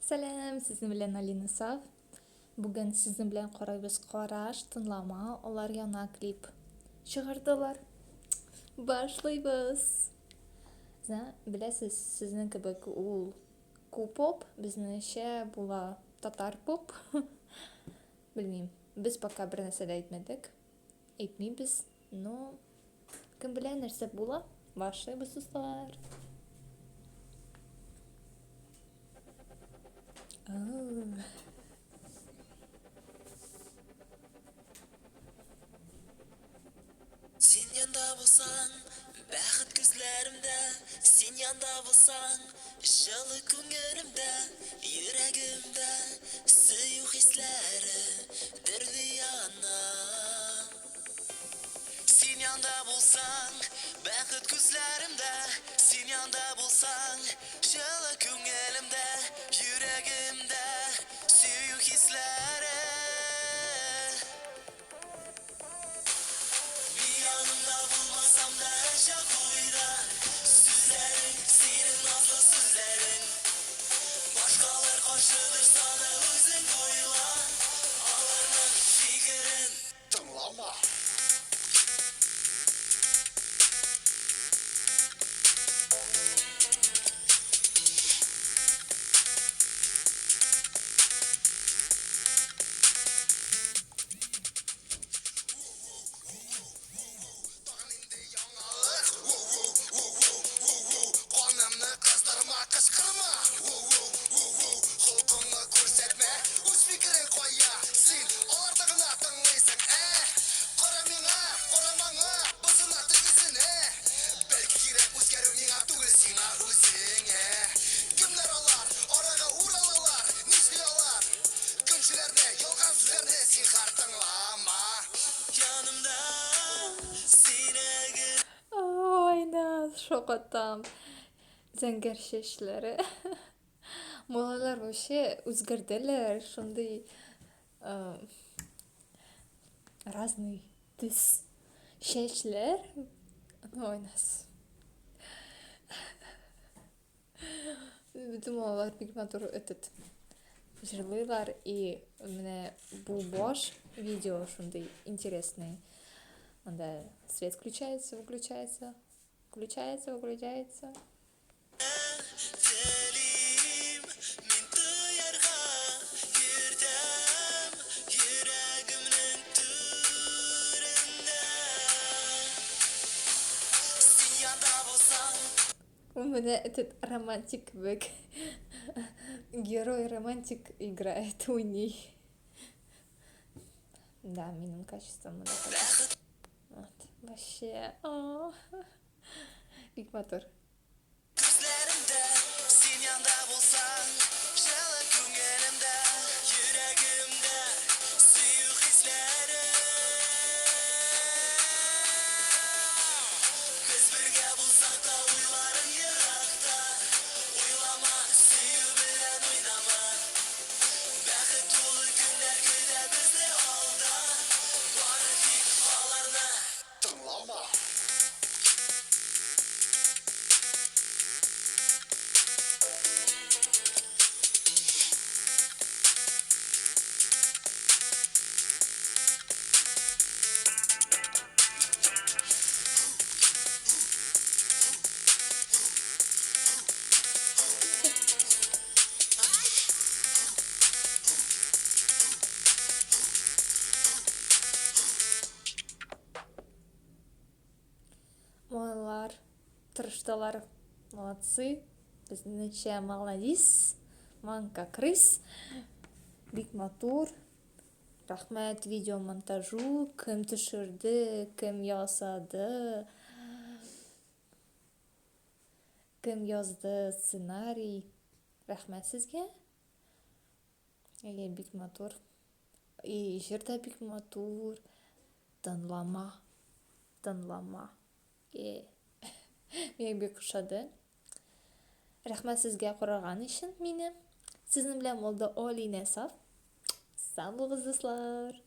Сәлем, сіздің белән Алина Сав. Бүген сіздің белән карайбыз караш, тыңлама, алар яңа клип чыгардылар. Башлыйбыз. Беләсез, сезнең кебек ул Q-pop, безнеңчә була татар поп. Белмим, без пока бер нәрсә дә әйтмәдек. Әйтмибез, но кем белә нәрсә була? Башлыйбыз, дуслар. Сен янда булсаң, бәхет күзләремдә, сен янда булсаң, җылы күңелемдә, йөрәгемдә сөю хисләре дөрли яна. Сен янда булсаң, бәхет күзләремдә, сен янда булсаң, җылы күңелемдә, йөрәгемдә сөю хисләре. Yanımda bulmasam da yaşa kuyuda Süzlerin, senin nazlı sözlerin Başkalar karşıdır sana özün koyula Ağlarının fikrin Tınlama Шок атам. Зәңгәр чәчләре. Малайлар вообще үзгәрделәр, шундый разный төс чәчләр. Ойнас. Bütün малайлар бик матур җырлыйлар и менә бу баш видео шундый интересный. Анда свет включается, выключается. Включается, выключается. Телим, мин тоярга йөрдем Йөрәгемнең түрендә Син янда булсаң У меня этот романтик кебек. Герой романтик играет у ней. Да, минимум качеством. Вот, вообще. Бик матур. Күзләремдә син янда булсаң, җылы күңелемдә, йөрәгемдә сөю хисләре. Без бергә булсак та уйларым еракта, уйлама, сөю белән уйнама. Бәхет тулы көннәр көтә безне алда, бары тик аларны тыңлама. Малайлар тырыштылар. Молодцы. Безнеңчә молодец. Манка крыс. Бик матур. Рахмәт видео монтажу. Кем төшерде, кем ясады. Кем язды сценарий. Рахмәт сезгә. Бик матур. И җыр да бик матур. Тыңлама. Тыңлама. Миңа бик ошады. Рәхмәт сезгә караган өчен мине. Сезнең белән булды Алина Сав. Сау булыгыз, дуслар.